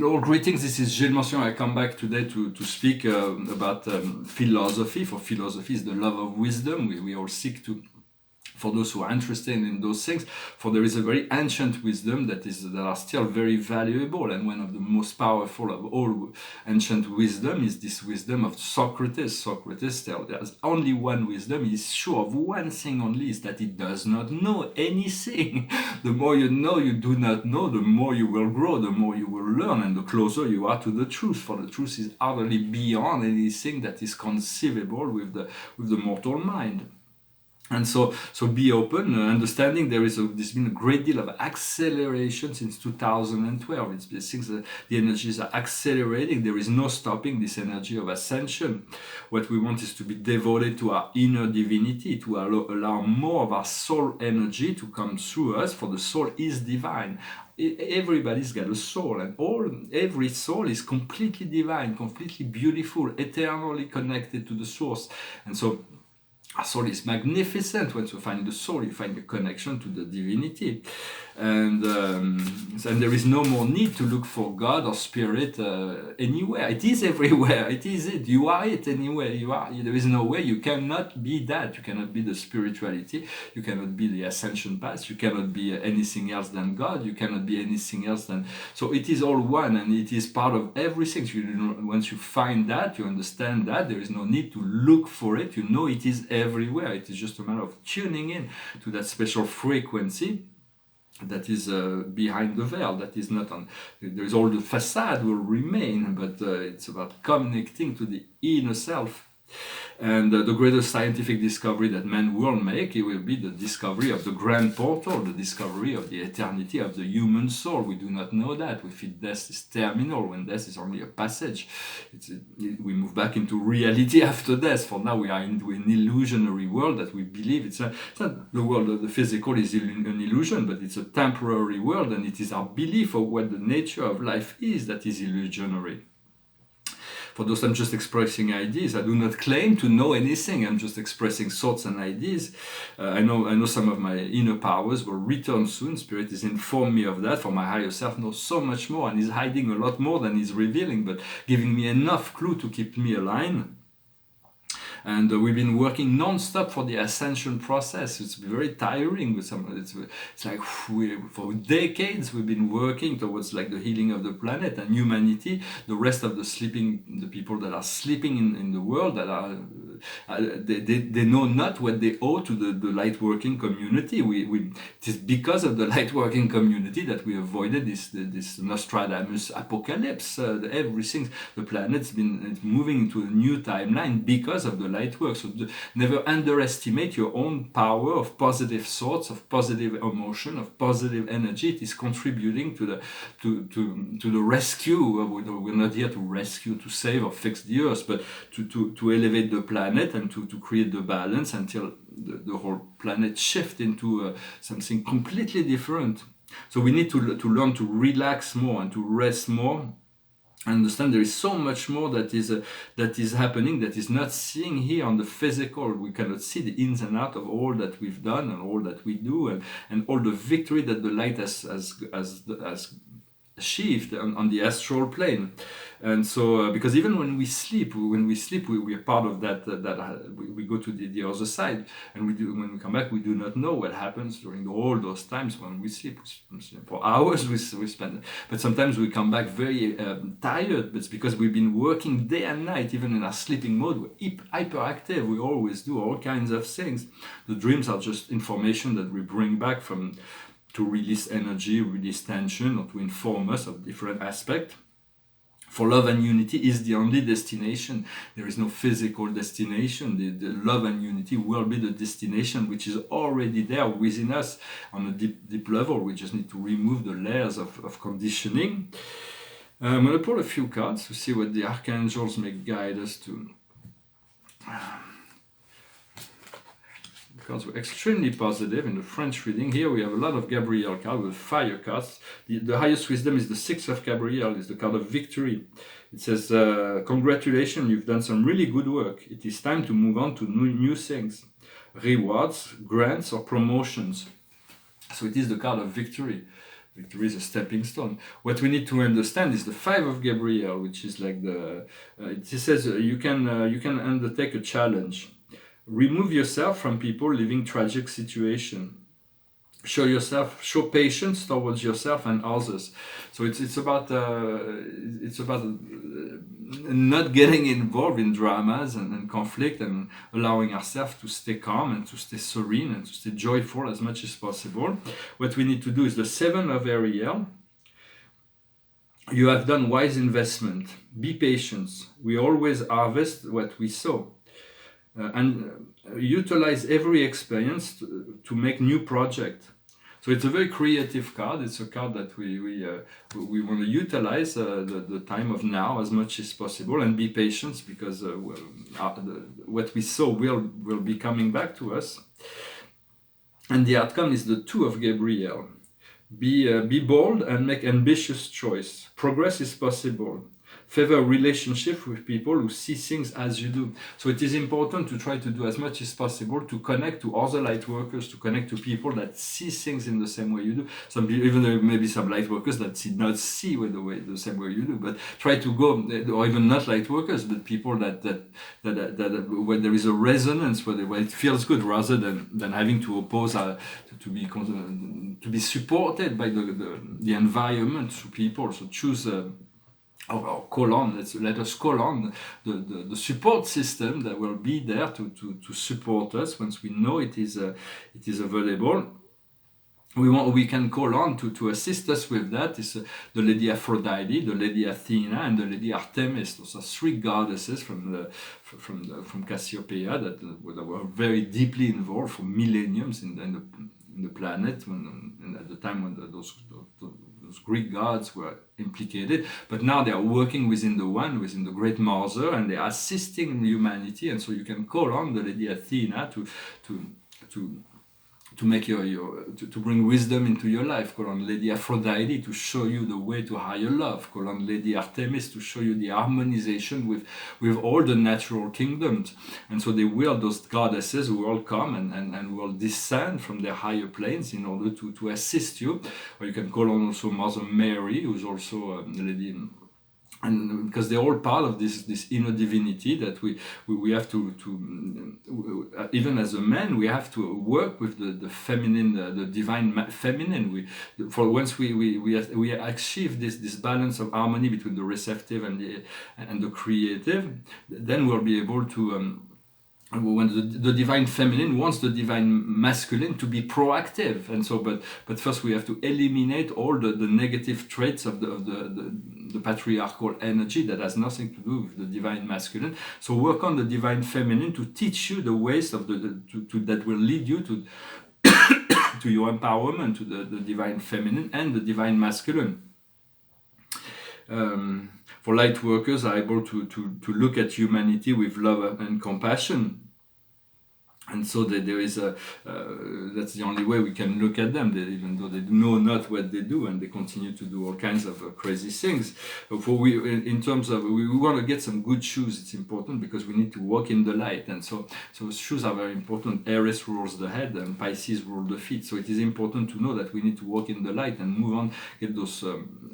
Hello, greetings. This is Gillesmansillon. I come back today to speak about philosophy. For philosophy is the love of wisdom. We all seek to, for those who are interested in those things, for there is a very ancient wisdom that are still very valuable, and one of the most powerful of all ancient wisdom is this wisdom of Socrates. Socrates tells there's only one wisdom. He is sure of one thing only, is that he does not know anything. The more you know you do not know, the more you will grow, the more you will learn, and the closer you are to the truth. For the truth is utterly beyond anything that is conceivable with the mortal mind. And so be open, understanding there's been a great deal of acceleration since 2012. It seems that the energies are accelerating. There is no stopping this energy of ascension. What we want is to be devoted to our inner divinity, to allow more of our soul energy to come through us, for the soul is divine. Everybody's got a soul, and every soul is completely divine, completely beautiful, eternally connected to the source. And so our soul is magnificent. Once you find the soul, you find the connection to the divinity. And there is no more need to look for God or spirit anywhere. It is everywhere. It is it. You are it anywhere you are. There is no way. You cannot be that. You cannot be the spirituality. You cannot be the ascension path. You cannot be anything else than God. You cannot be anything else than... So it is all one, and it is part of everything. So once you find that, you understand that, there is no need to look for it. You know it is everywhere. It is just a matter of tuning in to that special frequency that is behind the veil, that is not on. There is all the facade will remain, but it's about connecting to the inner self. And the greatest scientific discovery that man will make, it will be the discovery of the grand portal, the discovery of the eternity of the human soul. We do not know that. We feel death is terminal, when death is only a passage. We move back into reality after death. For now, we are into an illusionary world that we believe. It's not the world of the physical is an illusion, but it's a temporary world, and it is our belief of what the nature of life is that is illusionary. For those, I'm just expressing ideas. I do not claim to know anything. I'm just expressing thoughts and ideas. I know some of my inner powers will return soon. Spirit has informed me of that. For my higher self knows so much more, and is hiding a lot more than he's revealing, but giving me enough clue to keep me aligned. And we've been working non-stop for the ascension process. It's very tiring with some. It's like for decades we've been working towards like the healing of the planet and humanity. The rest of the people that are sleeping in the world, that are they know not what they owe to the light working community. It is because of the light working community that we avoided this Nostradamus apocalypse. Everything, the planet's been moving into a new timeline because of the light work. So never underestimate your own power of positive thoughts, of positive emotion, of positive energy. It is contributing to the rescue. We're not here to rescue, to save or fix the earth, but to elevate the planet and to create the balance until the whole planet shift into something completely different. So we need to learn to relax more and to rest more. Understand there is so much more that is happening, that is not seeing here on the physical. We cannot see the ins and outs of all that we've done and all that we do, and all the victory that the light has achieved on the astral plane. And so because even when we sleep we are part of that we go to the other side, and when we come back we do not know what happens during all those times when we sleep. For hours we spend, but sometimes we come back very tired, but it's because we've been working day and night. Even in our sleeping mode we're hyperactive. We always do all kinds of things. The dreams are just information that we bring back to release energy, release tension, or to inform us of different aspects. For love and unity is the only destination. There is no physical destination. The love and unity will be the destination, which is already there within us on a deep level. We just need to remove the layers of conditioning. I'm going to pull a few cards to see what the Archangels may guide us to. Cards were extremely positive in the French reading. Here we have a lot of Gabriel cards with fire cards. The highest wisdom is the Six of Gabriel, is the card of victory. It says, congratulations, you've done some really good work. It is time to move on to new things. Rewards, grants, or promotions. So it is the card of victory. Victory is a stepping stone. What we need to understand is the 5 of Gabriel, which is like the. It says you can undertake a challenge. Remove yourself from people living tragic situation. Show patience towards yourself and others. So it's about not getting involved in dramas and conflict, and allowing ourselves to stay calm and to stay serene and to stay joyful as much as possible. What we need to do is the 7 of Ariel. You have done wise investment. Be patient. We always harvest what we sow. And utilize every experience to make new project. So it's a very creative card. It's a card that we want to utilize the time of now as much as possible, and be patient, because what we sow will be coming back to us. And the outcome is the 2 of Gabriel. Be bold and make ambitious choice. Progress is possible. Favor relationship with people who see things as you do. So it is important to try to do as much as possible to connect to other light workers, to connect to people that see things in the same way you do. Some people, even though maybe some light workers that not see the same way you do, but try to go, or even not light workers, but people that when there is a resonance, where it feels good, rather than having to oppose, to be supported by the environment to people. So choose. Or call on, let us call on the support system that will be there to support us once we know it is available. We can call on to assist us with that is the Lady Aphrodite, the Lady Athena, and the Lady Artemis. Those are 3 goddesses from Cassiopeia that were very deeply involved for millenniums in the planet, and at the time when those Greek gods were implicated, but now they are working within the Great Mother, and they are assisting humanity. And so you can call on the Lady Athena to make to bring wisdom into your life. Call on Lady Aphrodite to show you the way to higher love. Call on Lady Artemis to show you the harmonization with all the natural kingdoms. And so those goddesses will come and will descend from their higher planes in order to assist you. Or you can call on also Mother Mary, who's also the Lady. And because they're all part of this inner divinity that we have to even as a man, we have to work with the feminine, the divine feminine. Once we achieve this balance of harmony between the receptive and the creative, then we'll be able to. When the divine feminine wants the divine masculine to be proactive, and so but first we have to eliminate all the negative traits of the patriarchal energy that has nothing to do with the divine masculine. So work on the divine feminine to teach you the ways of that will lead you to to your empowerment, to the divine feminine and the divine masculine. For light workers are able to look at humanity with love and compassion. And so there is that's the only way we can look at them, even though they know not what they do, and they continue to do all kinds of crazy things. In terms of, we want to get some good shoes. It's important because we need to walk in the light, and so shoes are very important. Aries rules the head, and Pisces rule the feet. So it is important to know that we need to walk in the light and move on. Get those,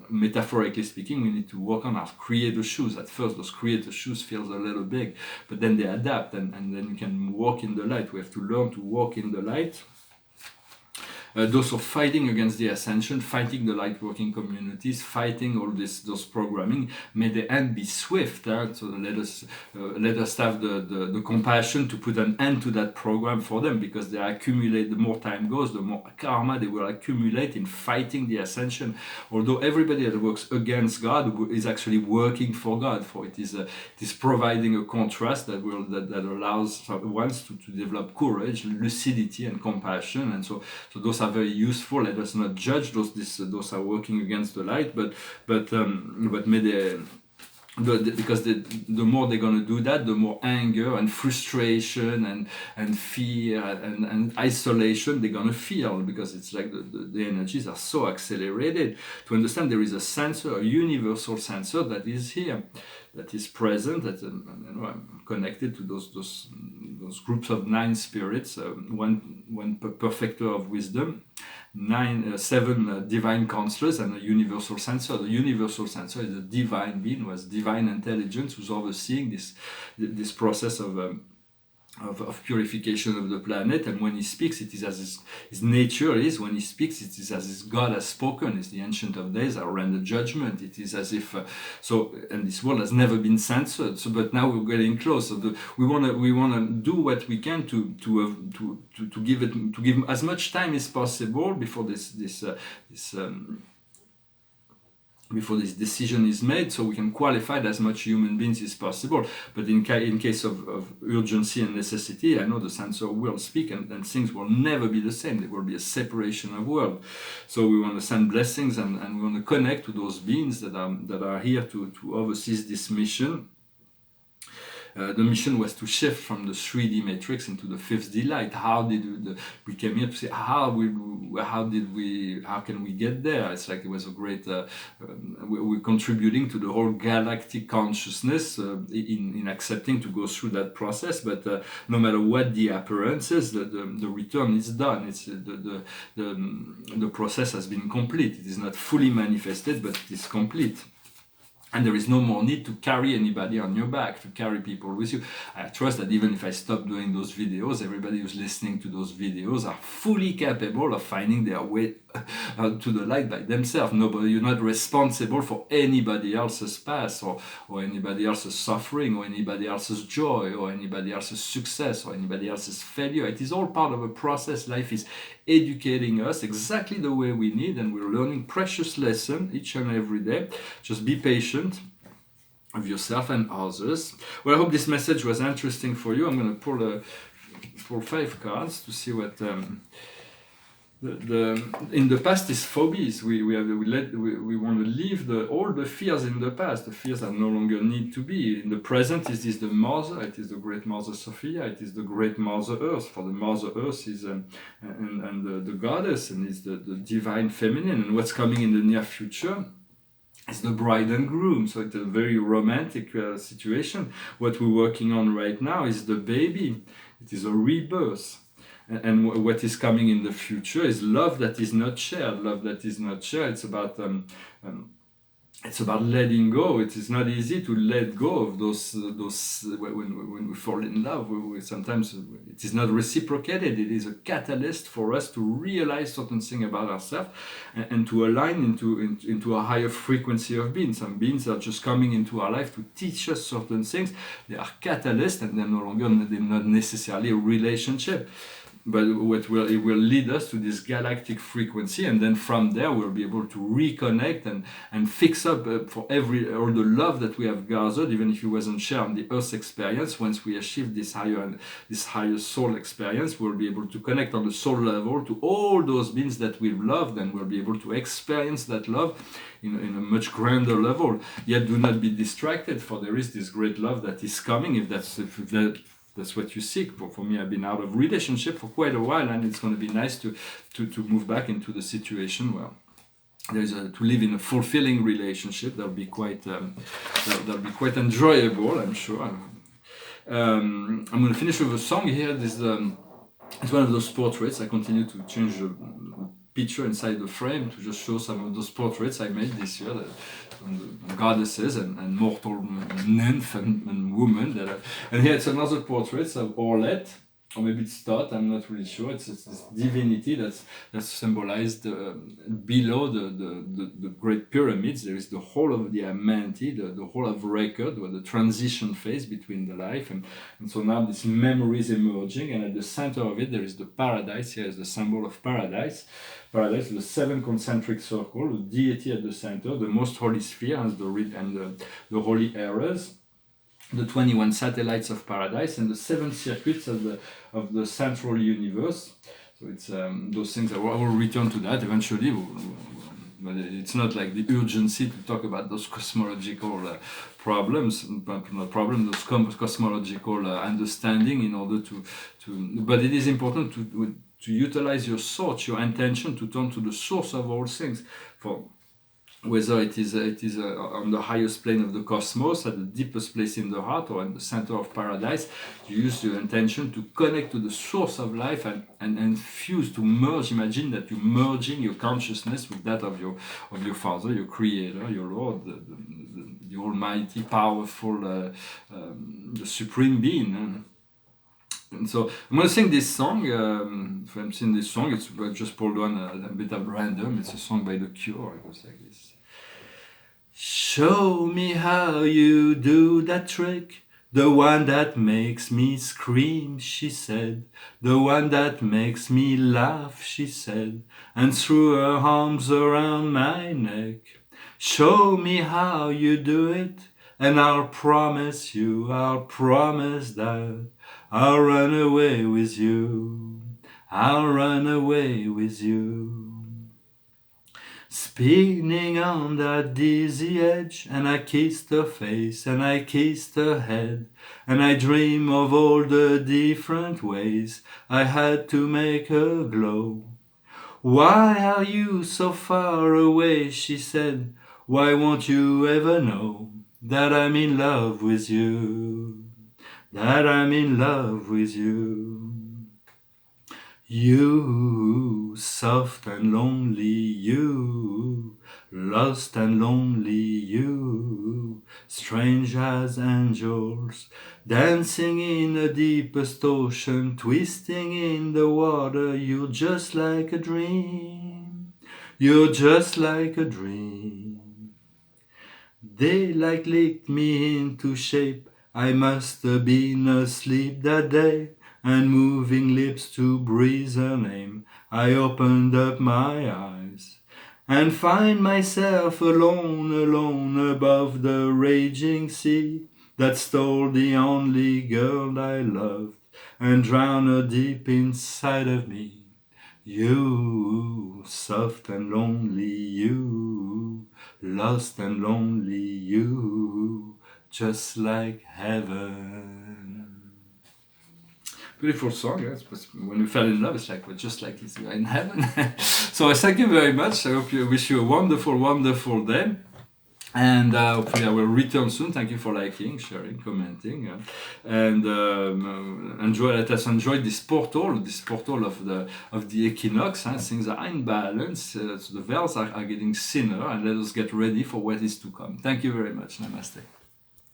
metaphorically speaking, we need to work on our creator shoes. At first, those creator shoes feels a little big, but then they adapt, and then you can walk in the light. We have to learn to walk in the light. Those are fighting against the Ascension, fighting the light working communities, fighting all those programming. May the end be swift. So let us have the compassion to put an end to that program for them, because they accumulate. The more time goes, the more karma they will accumulate in fighting the Ascension. Although everybody that works against God is actually working for God, for it is providing a contrast that allows ones to develop courage, lucidity, and compassion. And so those are very useful. Let us not judge those are working against the light, but may they, because the more they're going to do that, the more anger and frustration and fear and isolation they're going to feel, because it's like the energies are so accelerated. To understand, there is a sensor, a universal sensor that is here. that is present. That I'm connected to those groups of 9 spirits, one perfecter of wisdom, 7 divine counselors, and a universal censor. The universal censor is a divine being who has divine intelligence, who's overseeing this process of purification of the planet. And when he speaks, it is as his nature is. When he speaks, it is as if God has spoken. It's the Ancient of Days. I render judgment. It is as if and this world has never been censored. So, but now we're getting close. So we wanna do what we can to give as much time as possible before before this decision is made, so we can qualify as much human beings as possible. But in case of urgency and necessity, I know the censor will speak, and things will never be the same. There will be a separation of world. So we want to send blessings, and we want to connect to those beings that are here to oversee this mission. The mission was to shift from the 3D matrix into the 5D light. How did we came here to say how can we get there? It's like it was a great we're contributing to the whole galactic consciousness in accepting to go through that process. But no matter what the appearances, the return is done. It's the process has been complete. It is not fully manifested, but it is complete. And there is no more need to carry anybody on your back, to carry people with you. I trust that even if I stop doing those videos, everybody who's listening to those videos are fully capable of finding their way to the light by themselves. You're not responsible for anybody else's past, or anybody else's suffering, or anybody else's joy, or anybody else's success, or anybody else's failure. It is all part of a process. Life is educating us exactly the way we need, and we're learning precious lessons each and every day. Just be patient of yourself and others. Well, I hope this message was interesting for you. I'm going to pull 5 cards to see what in the past is phobies. We want to leave all the fears in the past, the fears that no longer need to be. In the present is the Mother. It is the great Mother Sophia. It is the great Mother Earth. For the Mother Earth is and the goddess, and is the divine feminine. And what's coming in the near future is the bride and groom. So it's a very romantic situation. What we're working on right now is the baby. It is a rebirth. And what is coming in the future is love that is not shared. Love that is not shared. It's about letting go. It is not easy to let go of those when we fall in love. Sometimes it is not reciprocated. It is a catalyst for us to realize certain things about ourselves and to align into a higher frequency of being. Some beings are just coming into our life to teach us certain things. They are catalysts, and they're not necessarily a relationship. But it will lead us to this galactic frequency, and then from there we'll be able to reconnect and fix up for all the love that we have gathered, even if it wasn't shared on the Earth experience. Once we achieve this higher soul experience, we'll be able to connect on the soul level to all those beings that we've loved, and we'll be able to experience that love in a much grander level. Yet do not be distracted, for there is this great love that is coming. If that's what you seek. For me, I've been out of relationship for quite a while, and it's going to be nice to move back into the situation where there's to live in a fulfilling relationship. That'll be quite enjoyable, I'm sure. I'm going to finish with a song here. It's one of those portraits. I continue to change the picture inside the frame to just show some of those portraits I made this year. The goddesses and mortal nymph and woman and here it's another portrait of Orlet, or maybe it's Thoth, I'm not really sure. It's this divinity that's symbolized below the great pyramids. There is the whole of the Amenti, the whole of record, or the transition phase between the life, and so now this memory is emerging, and at the center of it there is the paradise. Here is the symbol of paradise. Paradise, the 7 concentric circle, the deity at the center, the most holy sphere, and the holy eras, the 21 satellites of paradise, and the 7 circuits of the central universe. So it's those things. I will return to that eventually. But it's not like the urgency to talk about those cosmological problems, but not problems, those cosmological understanding in order to. But it is important to utilize your thoughts, your intention, to turn to the source of all things. For whether it is on the highest plane of the cosmos, at the deepest place in the heart, or in the center of paradise. You use your intention to connect to the source of life and fuse, to merge. Imagine that you're merging your consciousness with that of your Father, your Creator, your Lord, the Almighty, powerful, the Supreme Being. And so I'm going to sing this song. If I'm singing this song, it's I just pulled one a bit at random. It's a song by The Cure. It goes like this. Show me how you do that trick, the one that makes me scream, she said, the one that makes me laugh, she said, and threw her arms around my neck. Show me how you do it, and I'll promise that I'll run away with you. I'll run away with you. Spinning on that dizzy edge, and I kissed her face, and I kissed her head, and I dream of all the different ways I had to make her glow. Why are you so far away, she said, why won't you ever know that I'm in love with you, that I'm in love with you. You, soft and lonely, you, lost and lonely, you, strange as angels, dancing in the deepest ocean, twisting in the water. You're just like a dream, you're just like a dream. Daylight licked me into shape, I must have been asleep that day, and moving lips to breathe her name. I opened up my eyes and find myself alone, alone above the raging sea that stole the only girl I loved and drowned her deep inside of me. You, soft and lonely, you, lost and lonely, you, just like heaven. Beautiful song, yes. When we fell in love, it's like we're just like this, we're in heaven. So I thank you very much. I hope you wish you a wonderful, wonderful day. And hopefully I will return soon. Thank you for liking, sharing, commenting, and let us enjoy this portal of the equinox. Things are in balance, so the veils are getting thinner, and let us get ready for what is to come. Thank you very much. Namaste.